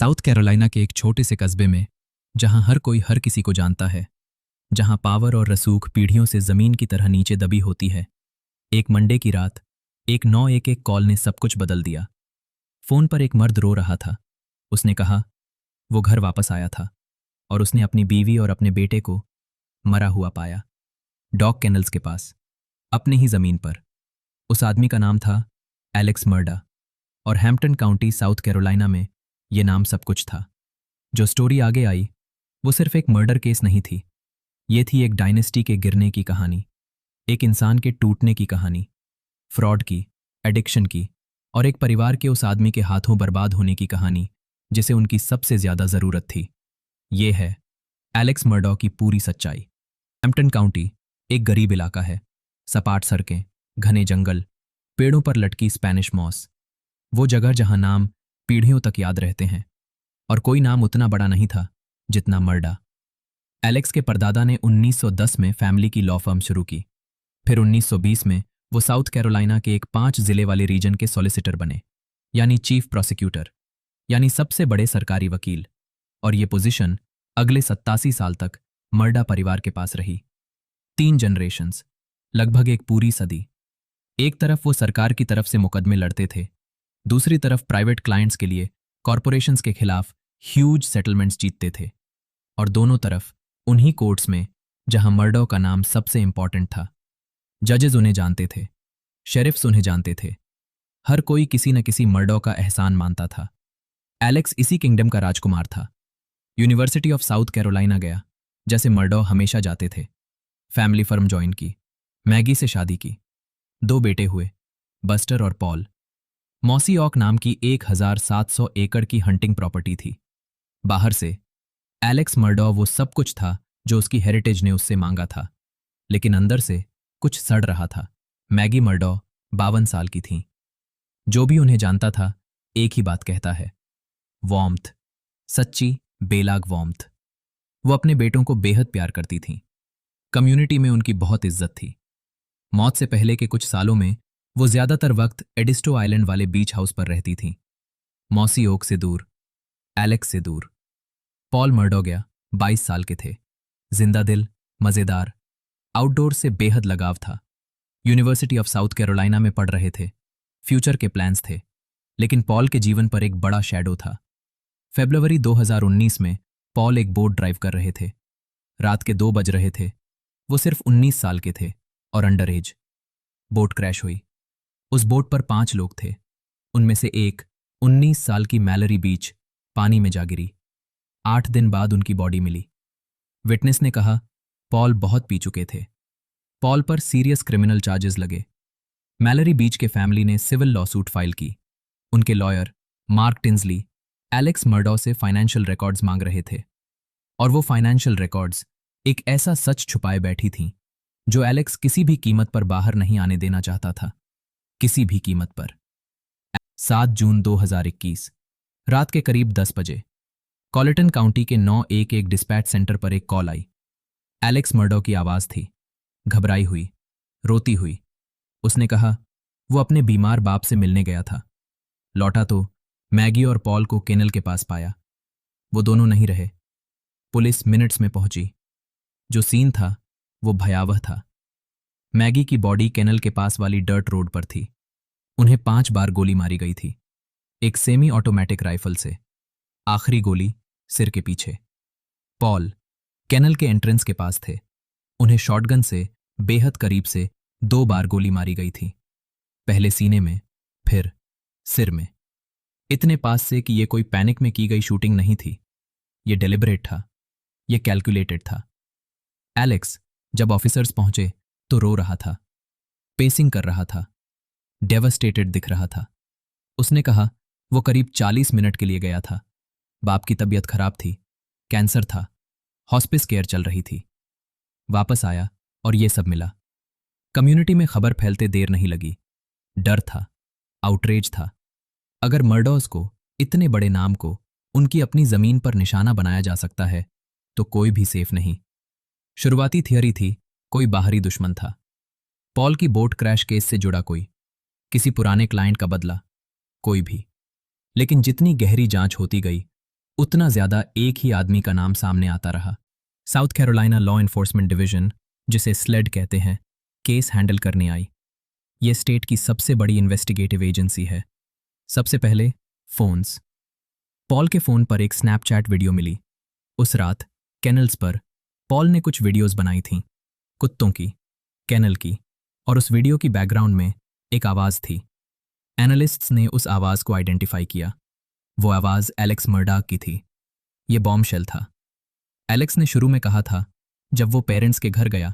South Carolina के एक छोटे से कस्बे में, जहां हर कोई हर किसी को जानता है, जहां पावर और रसूख पीढ़ियों से जमीन की तरह नीचे दबी होती है, एक मंडे की रात एक 911 कॉल ने सब कुछ बदल दिया। फोन पर एक मर्द रो रहा था। उसने कहा वो घर वापस आया था और उसने अपनी बीवी और अपने बेटे को मरा हुआ पाया, डॉग केनल्स के पास, अपने ही जमीन पर। उस आदमी का नाम था एलेक्स मर्डा, और हैम्पटन काउंटी साउथ कैरोलिना में ये नाम सब कुछ था। जो स्टोरी आगे आई वो सिर्फ एक मर्डर केस नहीं थी, ये थी एक डायनेस्टी के गिरने की कहानी, एक इंसान के टूटने की कहानी, फ्रॉड की, एडिक्शन की, और एक परिवार के उस आदमी के हाथों बर्बाद होने की कहानी जिसे उनकी सबसे ज्यादा जरूरत थी। ये है एलेक्स मर्डॉ की पूरी सच्चाई। हैम्पटन काउंटी एक गरीब इलाका है, सपाट सड़कें, घने जंगल, पेड़ों पर लटकी स्पेनिश मॉस, वो जगह जहां नाम पीढ़ियों तक याद रहते हैं। और कोई नाम उतना बड़ा नहीं था जितना मर्डा। एलेक्स के परदादा ने 1910 में फैमिली की लॉ फर्म शुरू की। फिर 1920 में वो साउथ कैरोलिना के एक 5 जिले वाले रीजन के सॉलिसिटर बने, यानी चीफ प्रोसिक्यूटर, यानी सबसे बड़े सरकारी वकील। और ये पोजीशन अगले 87 साल तक मर्डा परिवार के पास रही। 3 जनरेशंस, लगभग एक पूरी सदी। एक तरफ वो सरकार की तरफ से मुकदमे लड़ते थे, दूसरी तरफ प्राइवेट क्लाइंट्स के लिए कॉरपोरेशंस के खिलाफ ह्यूज सेटलमेंट्स जीतते थे, और दोनों तरफ उन्हीं कोर्ट्स में जहां मर्डो का नाम सबसे इंपॉर्टेंट था। जजेस उन्हें जानते थे, शेरिफ्स उन्हें जानते थे, हर कोई किसी न किसी मर्डो का एहसान मानता था। एलेक्स इसी किंगडम का राजकुमार था। यूनिवर्सिटी ऑफ साउथ कैरोलिना गया, जैसे मर्डो हमेशा जाते थे। फैमिली फर्म ज्वाइन की, मैगी से शादी की, 2 बेटे हुए, बस्टर और पॉल। मॉसी ऑक नाम की 1700 एकड़ की हंटिंग प्रॉपर्टी थी। बाहर से एलेक्स मर्डो वो सब कुछ था जो उसकी हेरिटेज ने उससे मांगा था, लेकिन अंदर से कुछ सड़ रहा था। मैगी मर्डो 52 साल की थीं। जो भी उन्हें जानता था एक ही बात कहता है, वार्मथ, सच्ची बेलाग वार्मथ। वो अपने बेटों को बेहद प्यार करती थीं। कम्युनिटी में उनकी बहुत इज्जत थी। मौत से पहले के कुछ सालों में वो ज्यादातर वक्त एडिस्टो आइलैंड वाले बीच हाउस पर रहती थीं, मॉसी ओक से दूर, एलेक्स से दूर। पॉल मर्डो गया, 22 साल के थे, जिंदा दिल, मजेदार, आउटडोर से बेहद लगाव था। यूनिवर्सिटी ऑफ साउथ कैरोलिना में पढ़ रहे थे, फ्यूचर के प्लान्स थे, लेकिन पॉल के जीवन पर एक बड़ा शैडो था। फरवरी 2019 में पॉल एक बोट ड्राइव कर रहे थे। रात के 2 बज रहे थे। वो सिर्फ 19 साल के थे और अंडर एज। बोट क्रैश हुई। उस बोट पर 5 लोग थे। उनमें से एक 19 साल की मैलरी बीच पानी में जा गिरी। 8 दिन बाद उनकी बॉडी मिली। विटनेस ने कहा पॉल बहुत पी चुके थे। पॉल पर सीरियस क्रिमिनल चार्जेस लगे। मैलरी बीच के फैमिली ने सिविल लॉसूट फाइल की। उनके लॉयर मार्क टिंसली एलेक्स मर्डो से फाइनेंशियल रिकॉर्ड्स मांग रहे थे, और वो फाइनेंशियल रिकॉर्ड्स एक ऐसा सच छुपाए बैठी थीं जो एलेक्स किसी भी कीमत पर बाहर नहीं आने देना चाहता था, किसी भी कीमत पर। 7 जून 2021 रात के करीब 10 बजे कॉलेटन काउंटी के 911 डिस्पैच सेंटर पर एक कॉल आई। एलेक्स मर्डो की आवाज थी, घबराई हुई, रोती हुई। उसने कहा वो अपने बीमार बाप से मिलने गया था। लौटा तो मैगी और पॉल को केनल के पास पाया। वो दोनों नहीं रहे। पुलिस मिनट्स में पहुंची। जो सीन था वो भयावह था। मैगी की बॉडी केनल के पास वाली डर्ट रोड पर थी। उन्हें 5 बार गोली मारी गई थी, एक सेमी ऑटोमेटिक राइफल से। आखिरी गोली सिर के पीछे। पॉल केनल के एंट्रेंस के पास थे। उन्हें शॉटगन से बेहद करीब से 2 बार गोली मारी गई थी, पहले सीने में, फिर सिर में। इतने पास से कि ये कोई पैनिक में की गई शूटिंग नहीं थी। ये डेलिबरेट था, ये कैलकुलेटेड था। एलेक्स जब ऑफिसर्स पहुंचे तो रो रहा था, पेसिंग कर रहा था, डेवस्टेटेड दिख रहा था। उसने कहा वो करीब 40 मिनट के लिए गया था। बाप की तबीयत खराब थी, कैंसर था, हॉस्पिस केयर चल रही थी। वापस आया और ये सब मिला। कम्युनिटी में खबर फैलते देर नहीं लगी। डर था, आउटरेज था। अगर मर्डोज को, इतने बड़े नाम को, उनकी अपनी जमीन पर निशाना बनाया जा सकता है तो कोई भी सेफ नहीं। शुरुआती थियरी थी कोई बाहरी दुश्मन था, पॉल की बोट क्रैश केस से जुड़ा कोई, किसी पुराने क्लाइंट का बदला, कोई भी। लेकिन जितनी गहरी जांच होती गई उतना ज्यादा एक ही आदमी का नाम सामने आता रहा। South Carolina law enforcement division, जिसे स्लेड कहते हैं, केस हैंडल करने आई। ये स्टेट की सबसे बड़ी इन्वेस्टिगेटिव एजेंसी है। सबसे पहले फोन्स। पॉल के फोन पर एक स्नैपचैट वीडियो मिली। उस रात कैनल्स पर पॉल ने कुछ वीडियोस बनाई थीं, कुत्तों की, कैनल की, और उस वीडियो की बैकग्राउंड में एक आवाज़ थी। एनालिस्ट्स ने उस आवाज़ को आइडेंटिफाई किया। वो आवाज़ एलेक्स मर्डॉक की थी। ये बॉम्बशेल था। एलेक्स ने शुरू में कहा था, जब वो पेरेंट्स के घर गया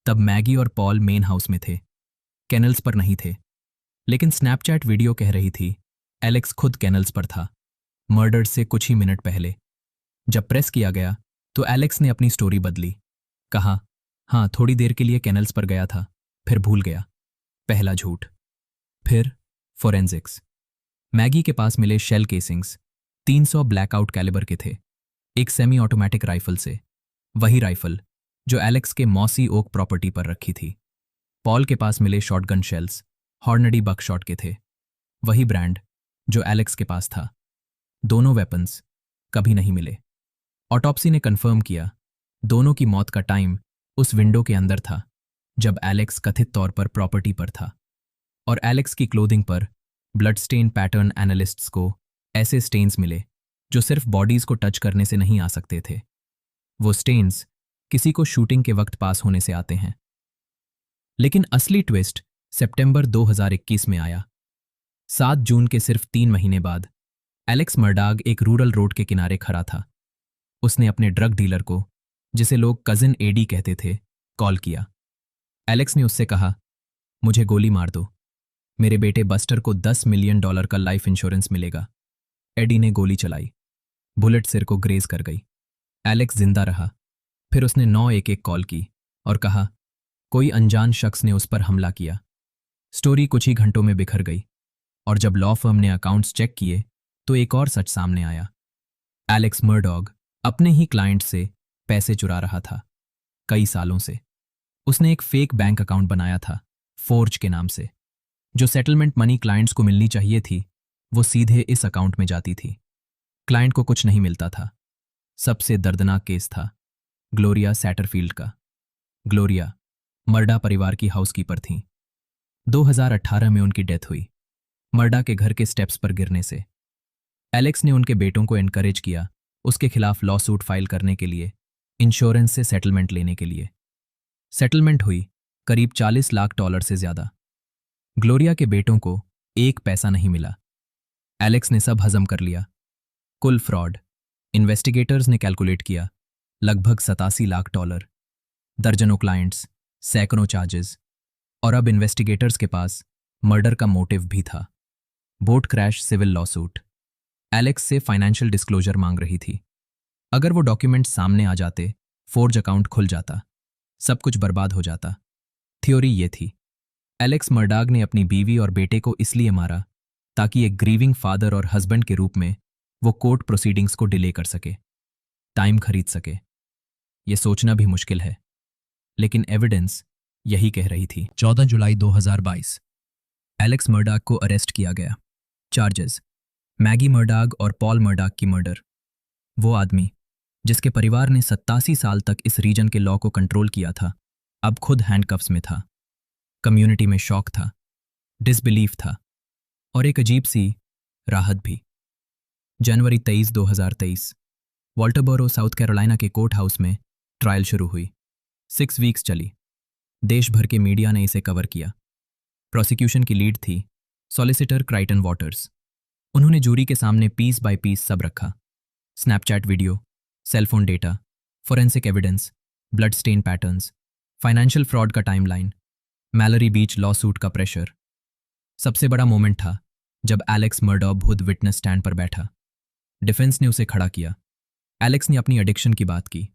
तब मैगी और पॉल मेन हाउस में थे, कैनल्स पर नहीं थे। लेकिन स्नैपचैट वीडियो कह रही थी एलेक्स खुद कैनल्स पर था, मर्डर से कुछ ही मिनट पहले। जब प्रेस किया गया तो एलेक्स ने अपनी स्टोरी बदली। कहा, हाँ, थोड़ी देर के लिए कैनल्स पर गया था, फिर भूल गया। पहला झूठ। फिर फोरेंसिक्स। मैगी के पास मिले शेल केसिंग्स 300 ब्लैकआउट कैलिबर के थे, एक सेमी ऑटोमेटिक राइफल से, वही राइफल जो एलेक्स के मॉसी ओक प्रॉपर्टी पर रखी थी। पॉल के पास मिले शॉटगन शेल्स हॉर्नडी बकशॉट के थे, वही ब्रांड जो एलेक्स के पास था। दोनों वेपन्स कभी नहीं मिले। ऑटोप्सी ने कंफर्म किया, दोनों की मौत का टाइम उस विंडो के अंदर था जब एलेक्स कथित तौर पर प्रॉपर्टी पर था। और एलेक्स की क्लोथिंग पर ब्लड स्टेन पैटर्न एनालिस्ट्स को ऐसे स्टेन्स मिले जो सिर्फ बॉडीज को टच करने से नहीं आ सकते थे। वो स्टेन्स किसी को शूटिंग के वक्त पास होने से आते हैं। लेकिन असली ट्विस्ट सितंबर 2021 में आया। 7 जून के सिर्फ 3 महीने बाद एलेक्स मर्डॉक एक रूरल रोड के किनारे खड़ा था। उसने अपने ड्रग डीलर को, जिसे लोग कजिन एडी कहते थे, कॉल किया। एलेक्स ने उससे कहा, मुझे गोली मार दो, मेरे बेटे बस्टर को $10 मिलियन का लाइफ इंश्योरेंस मिलेगा। एडी ने गोली चलाई, बुलेट सिर को ग्रेज कर गई। एलेक्स जिंदा रहा। फिर उसने 911 कॉल की और कहा, कोई अनजान शख्स ने उस पर हमला किया। स्टोरी कुछ ही घंटों में बिखर गई, और जब लॉ फर्म ने अकाउंट्स चेक किए तो एक और सच सामने आया। एलेक्स मर्डॉक अपने ही क्लाइंट से पैसे चुरा रहा था। कई सालों से उसने एक फेक बैंक अकाउंट बनाया था, फोर्ज के नाम से। जो सेटलमेंट मनी क्लाइंट्स को मिलनी चाहिए थी, वो सीधे इस अकाउंट में जाती थी। क्लाइंट को कुछ नहीं मिलता था। सबसे दर्दनाक केस था ग्लोरिया सैटरफील्ड का। ग्लोरिया मर्डा परिवार की हाउसकीपर थीं। 2018 में उनकी डेथ हुई, मर्डा के घर के स्टेप्स पर गिरने से। एलेक्स ने उनके बेटों को एनकरेज किया उसके खिलाफ लॉ सूट फाइल करने के लिए, इंश्योरेंस से सेटलमेंट लेने के लिए। सेटलमेंट हुई करीब $40 लाख से ज्यादा। ग्लोरिया के बेटों को एक पैसा नहीं मिला। एलेक्स ने सब हजम कर लिया। कुल फ्रॉड इन्वेस्टिगेटर्स ने कैलकुलेट किया लगभग $87 लाख। दर्जनों क्लाइंट्स, सैकड़ों चार्जेस, और अब इन्वेस्टिगेटर्स के पास मर्डर का मोटिव भी था। Boat crash civil lawsuit. Alex से फाइनेंशियल डिस्क्लोजर मांग रही थी। अगर वो डॉक्यूमेंट्स सामने आ जाते, फोर्ज अकाउंट खुल जाता, सब कुछ बर्बाद हो जाता। थ्योरी ये थी, एलेक्स मर्डॉक ने अपनी बीवी और बेटे को इसलिए मारा ताकि एक ग्रीविंग फादर और हस्बैंड के रूप में वो कोर्ट प्रोसीडिंग्स को डिले कर सके, टाइम खरीद सके। ये सोचना भी मुश्किल है, लेकिन एविडेंस यही कह रही थी। 14 जुलाई 2022 एलेक्स मर्डॉक को अरेस्ट किया गया। चार्जेस, मैगी मर्डॉक और पॉल मर्डॉक की मर्डर। वो आदमी जिसके परिवार ने 87 साल तक इस रीजन के लॉ को कंट्रोल किया था, अब खुद हैंडकफ्स में था। कम्युनिटी में शॉक था, डिसबिलीफ था, और एक अजीब सी राहत भी। जनवरी 23, 2023 वॉल्टरबोरो, साउथ कैरोलिना के कोर्ट हाउस में ट्रायल शुरू हुई। 6 वीक्स चली। देश भर के मीडिया ने इसे कवर किया। प्रोसिक्यूशन की लीड थी सॉलिसिटर क्राइटन वॉटर्स। उन्होंने जूरी के सामने पीस बाय पीस सब रखा। Snapchat video, cellphone data, forensic evidence, blood stain patterns, financial fraud का timeline, Mallory Beach lawsuit का प्रेशर। सबसे बड़ा मोमेंट था जब एलेक्स मर्डॉक खुद विटनेस स्टैंड पर बैठा। डिफेंस ने उसे खड़ा किया। एलेक्स ने अपनी एडिक्शन की बात की,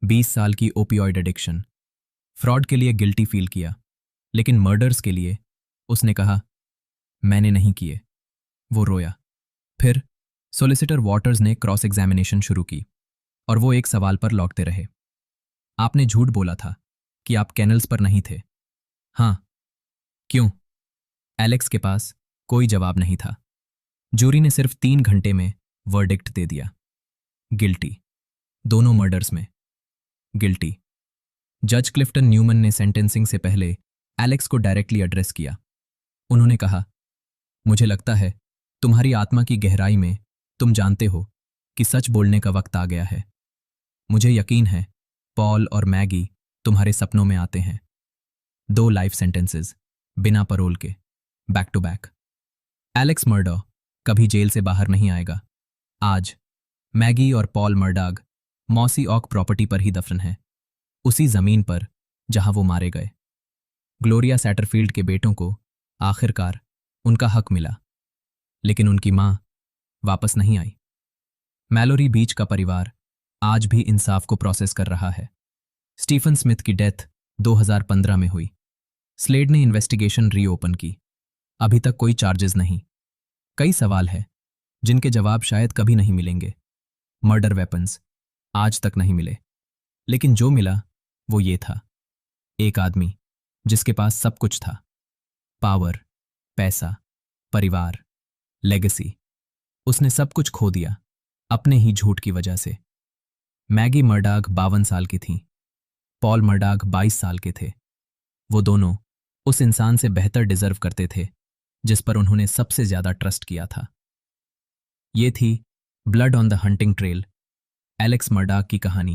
20 साल की ओपियोइड एडिक्शन। फ्रॉड के लिए गिल्टी फील किया, लेकिन मर्डर्स के लिए उसने कहा, मैंने नहीं किए। वो रोया। फिर सोलिसिटर वॉटर्स ने क्रॉस एग्जामिनेशन शुरू की, और वो एक सवाल पर लौटते रहे। आपने झूठ बोला था कि आप कैनल्स पर नहीं थे। हाँ, क्यों? एलेक्स के पास कोई जवाब नहीं था। जूरी ने सिर्फ 3 घंटे में वर्डिक्ट दे दिया। गिल्टी। दोनों मर्डर्स में गिल्टी। जज क्लिफ्टन न्यूमन ने सेंटेंसिंग से पहले एलेक्स को डायरेक्टली एड्रेस किया। उन्होंने कहा, मुझे लगता है तुम्हारी आत्मा की गहराई में तुम जानते हो कि सच बोलने का वक्त आ गया है। मुझे यकीन है पॉल और मैगी तुम्हारे सपनों में आते हैं। 2 लाइफ सेंटेंसेस बिना पैरोल के, बैक टू बैक। एलेक्स मर्डॉ कभी जेल से बाहर नहीं आएगा। आज मैगी और पॉल मर्डाग मॉसी ऑक प्रॉपर्टी पर ही दफन है, उसी जमीन पर जहां वो मारे गए। ग्लोरिया सैटरफील्ड के बेटों को आखिरकार उनका हक मिला, लेकिन उनकी मां वापस नहीं आई। मैलोरी बीच का परिवार आज भी इंसाफ को प्रोसेस कर रहा है। स्टीफन स्मिथ की डेथ 2015 में हुई। स्लेड ने इन्वेस्टिगेशन रीओपन की। अभी तक कोई चार्जेस नहीं। कई सवाल हैं जिनके जवाब शायद कभी नहीं मिलेंगे। मर्डर वेपन्स आज तक नहीं मिले, लेकिन जो मिला वो ये था, एक आदमी जिसके पास सब कुछ था, पावर, पैसा, परिवार, लेगेसी। उसने सब कुछ खो दिया अपने ही झूठ की वजह से। मैगी मर्डाग 52 साल की थी, पॉल मर्डाग 22 साल के थे। वो दोनों उस इंसान से बेहतर डिजर्व करते थे जिस पर उन्होंने सबसे ज्यादा ट्रस्ट किया था। ये थी blood on the hunting trail, Alex Murdaugh की कहानी।